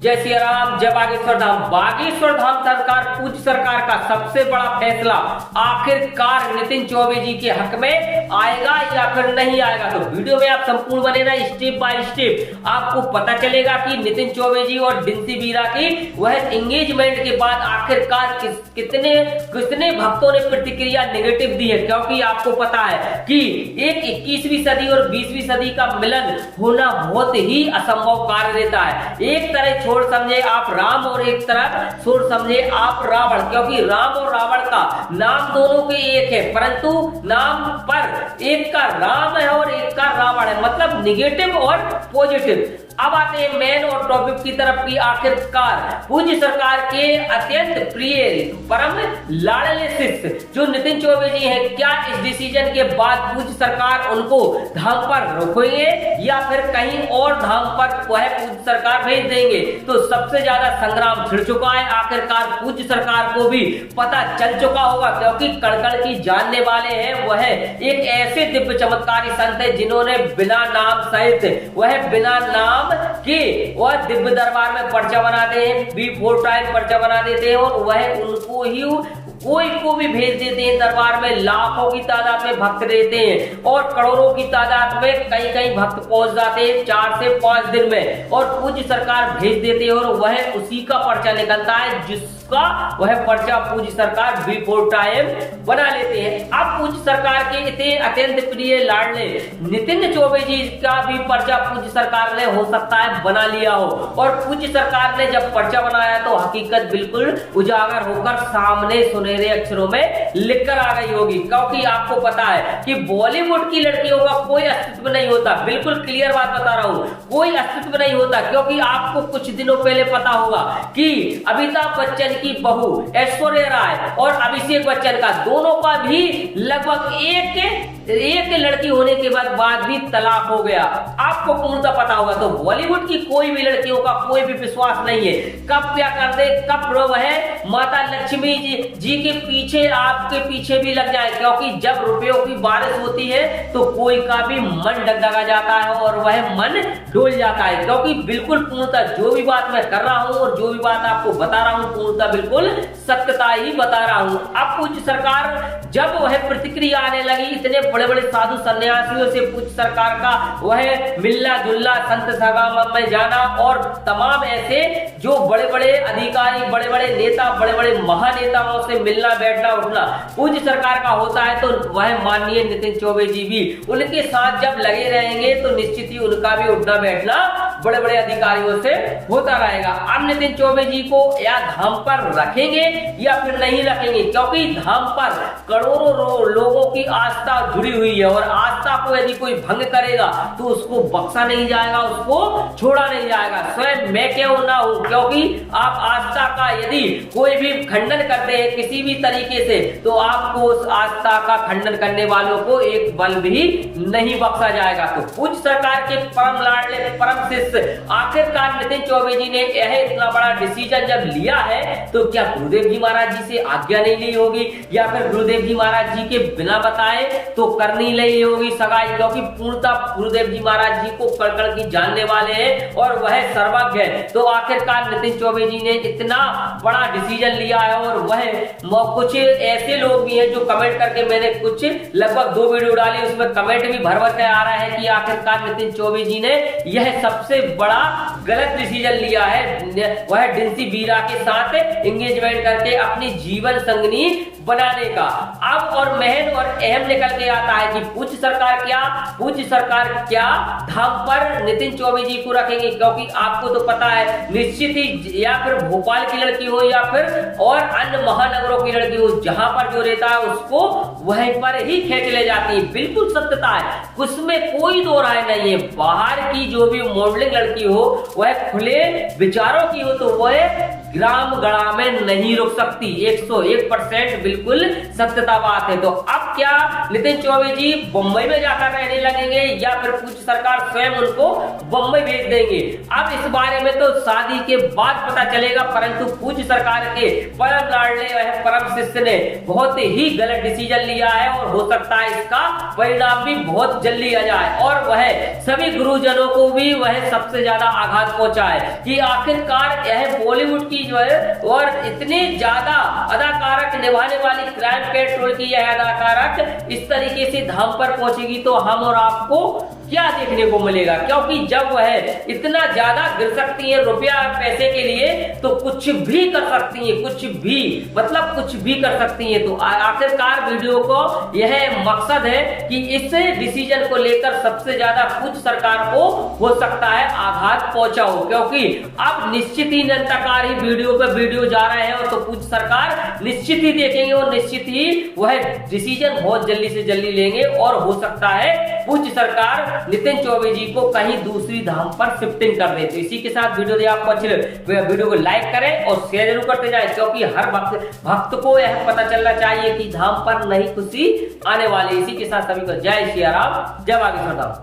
जय सिया राम, जय बागेश्वर धाम। बागेश्वर धाम सरकार पूज्य सरकार का सबसे बड़ा फैसला आखिरकार नितिन चौबे जी के हक में आएगा या फिर नहीं आएगा। तो वीडियो में आप संपूर्ण बने रहे, स्टेप बाय स्टेप आपको पता चलेगा कि नितिन चौबे जी और डिंसी बीरा की वह एंगेजमेंट के बाद आखिरकार कितने भक्तों ने प्रतिक्रिया नेगेटिव दी है। क्योंकि आपको पता है कि एक 21वीं सदी और 20वीं सदी का मिलन होना बहुत ही असंभव कार्य रहता है। एक तरह छोड़ समझे आप राम और एक तरफ छोड़ समझे आप रावण, क्योंकि राम और रावण का नाम दोनों के एक है, परंतु नाम पर एक का राम है और एक का रावण है, मतलब निगेटिव और पॉजिटिव। अब आते हैं मेन और टॉपिक की तरफ की। आखिरकार पूज्य सरकार के अत्यंत प्रिय परम लाडले शिष्य जो नितिन चौबे जी हैं, क्या इस डिसीजन के बाद पूज्य सरकार उनको धाम पर रोकेंगे या फिर कहीं और धाम पर वह पूज्य सरकार भेज देंगे। तो सबसे ज्यादा संग्राम छिड़ चुका है। आखिरकार पूज्य सरकार को भी पता चल चुका होगा, क्योंकि कड़कड़ की जानने वाले हैं वह एक ऐसे दिव्य चमत्कारी संत है जिन्होंने बिना नाम सहित वह बिना नाम कि वह दिव्य दरबार में पर्चा बनाते हैं, B4 टाइम पर्चा बना देते हैं और वह उनको ही कोई को भी भेज देते हैं। दरबार में लाखों की तादाद में भक्त रहते हैं और करोड़ों की तादाद में कई कई भक्त पहुंच जाते हैं 4 से 5 दिन में, और पूज्य सरकार भेज देते हैं और वह उसी का पर्चा निकलता है जिसका वह पर्चा पूज्य सरकार B4 टाइम बना लेते हैं। अब पूज्य सरकार के इतने अत्यंत प्रिय लाडले नितिन चौबे जी का भी पर्चा पूज्य सरकार ने हो सकता है बना लिया हो, और पूज्य सरकार ने जब पर्चा बनाया तो हकीकत बिल्कुल उजागर होकर सामने सुनहरे अक्षरों में लिखकर आ गई होगी। क्योंकि आपको पता है कि बॉलीवुड की लड़कियों का कोई अस्तित्व नहीं होता, बिल्कुल क्लियर बात बता रहा हूं, कोई अस्तित्व नहीं होता। क्योंकि आपको कुछ दिनों पहले पता होगा कि अमिताभ बच्चन की बहू ऐश्वर्या राय और अभिषेक बच्चन का दोनों का भी लगभग एक लड़की होने के बाद भी तलाक हो गया। आपको पूर्णतः पता होगा। तो बॉलीवुड की कोई भी लड़कियों का कोई भी विश्वास नहीं है, कब क्या कर दे, कब वह माता लक्ष्मी जी के पीछे आपके पीछे भी लग जाए। क्योंकि जब रुपयों की बारिश होती है तो कोई का भी मन डगडगा जाता है और वह मन डोल जाता है। क्योंकि बिल्कुल पूर्णतः जो भी बात मैं कर रहा हूं और जो भी बात आपको बता रहा हूं पूर्णतः बिल्कुल सत्यता ही बता रहा हूं। अब पूज्य सरकार जब वह प्रतिक्रिया आने लगी इतने बड़े बड़े साधु सन्यासियों से पूज्य सरकार का वह मिलना जुलना, संत सभा में जाना और तमाम ऐसे जो बड़े बड़े अधिकारी, बड़े बड़े नेता, बड़े बड़े महानेताओं से मिलना बैठना उठना पूज्य सरकार का होता है। तो वह माननीय नितिन चौबे जी भी उनके साथ जब लगे रहेंगे तो निश्चित ही उनका भी उठना बैठना बड़े बड़े अधिकारियों से होता रहेगा। अब नितिन चौबे जी को या धाम पर रखेंगे या फिर नहीं रखेंगे, क्योंकि धाम पर करोड़ों लोगों की आस्था जुड़ी हुई है और आस्था को यदि कोई भंग करेगा तो उसको बख्शा नहीं जाएगा, उसको छोड़ा नहीं जाएगा। स्वयं मैं क्यों ना हूं, क्योंकि आप आस्था का यदि कोई भी खंडन करते हैं किसी भी तरीके से तो आपको उस आस्था का खंडन करने वालों को एक बल भी नहीं बख्शा जाएगा। तो पूज्य सरकार के परम लाडले परम शिष्य आखिरकार नितिन चौबे जी ने यह इतना बड़ा डिसीजन जब लिया है तो क्या गुरुदेव जी महाराज जी से आज्ञा नहीं ली होगी या फिर गुरुदेव जी महाराज जी के बिना बताए तो करनी नहीं होगी सगाई। क्योंकि पूर्णतः गुरुदेव जी महाराज जी को कड़कड़ की जानने वाले हैं और वह सर्वज्ञ है। तो आखिरकार नितिन चौबे जी ने इतना बड़ा डिसीजन लिया है और वह कुछ ऐसे लोग भी हैं जो कमेंट करके, मैंने कुछ लगभग 2 वीडियो डाली उसमें कमेंट भी भर के आ रहा है कि आखिरकार नितिन चौबे जी ने यह सबसे बड़ा गलत डिसीजन लिया है, वह डिंसी बीरा के साथ एंगेजमेंट करके अपनी जीवन संगनी बनाने का। अब और महन और अहम निकल के आता है कि पूज्य सरकार क्या धाम पर नितिन चौबे जी को रखेंगे। क्योंकि आपको तो पता है निश्चित ही या फिर भोपाल की लड़की हो या फिर और अन्य महानगरों की लड़की हो, जहां पर जो रहता है उसको वहीं पर ही खींच ले जाती है। बिल्कुल सत्यता है, उसमें कोई दो राय नहीं है। बाहर की जो भी मॉडलिंग लड़की हो वह खुले विचारों की हो तो वह ग्राम गड़ा में नहीं रुक सकती। 101% बिल्कुल सत्यता बात है। तो अब अब क्या नितिन चौबे जी बम्बई में जाकर रहने लगेंगे या फिर पूज्य सरकार स्वयं उनको बम्बई भेज देंगे? अब इस बारे में तो शादी के बाद पता चलेगा, परंतु पूज्य सरकार के परम लाडले वह परम शिष्य ने बहुत ही गलत डिसीजन लिया है और हो सकता है इसका परिणाम भी बहुत जल्दी आ जाए और वह सभी गुरुजनों को भी वह सबसे ज्यादा आघात पहुंचा है कि आखिरकार यह बॉलीवुड की जो है और इतने ज्यादा अदाकारक निभाने वाली क्राइम पेट्रोल की यह अदाकारक इस तरीके से धाम पर पहुंचेगी तो हम और आपको क्या देखने को मिलेगा? क्योंकि जब वह इतना ज्यादा गिर सकती है रुपया पैसे के लिए तो कुछ भी कर सकती है, कुछ भी मतलब कुछ भी कर सकती है। तो आखिरकार वीडियो को यह मकसद है कि इस डिसीजन को लेकर सबसे ज्यादा पूज्य सरकार को हो सकता है आघात पहुंचाओ, क्योंकि अब निश्चित ही निरंतर ही वीडियो पे वीडियो जा रहे हैं तो पूज्य सरकार निश्चित ही देखेंगे और निश्चित ही वह डिसीजन बहुत जल्दी से जल्दी लेंगे और हो सकता है पूज्य सरकार नितिन चौबे जी को कहीं दूसरी धाम पर शिफ्टिंग कर दे। तो इसी के साथ वीडियो आपको अच्छी लगे वीडियो को लाइक करें और शेयर जरूर करते जाएं, क्योंकि हर भक्त को यह पता चलना चाहिए कि धाम पर नहीं खुशी आने वाली। इसी के साथ सभी को जय श्री राम, जय बागेश्वर धाम।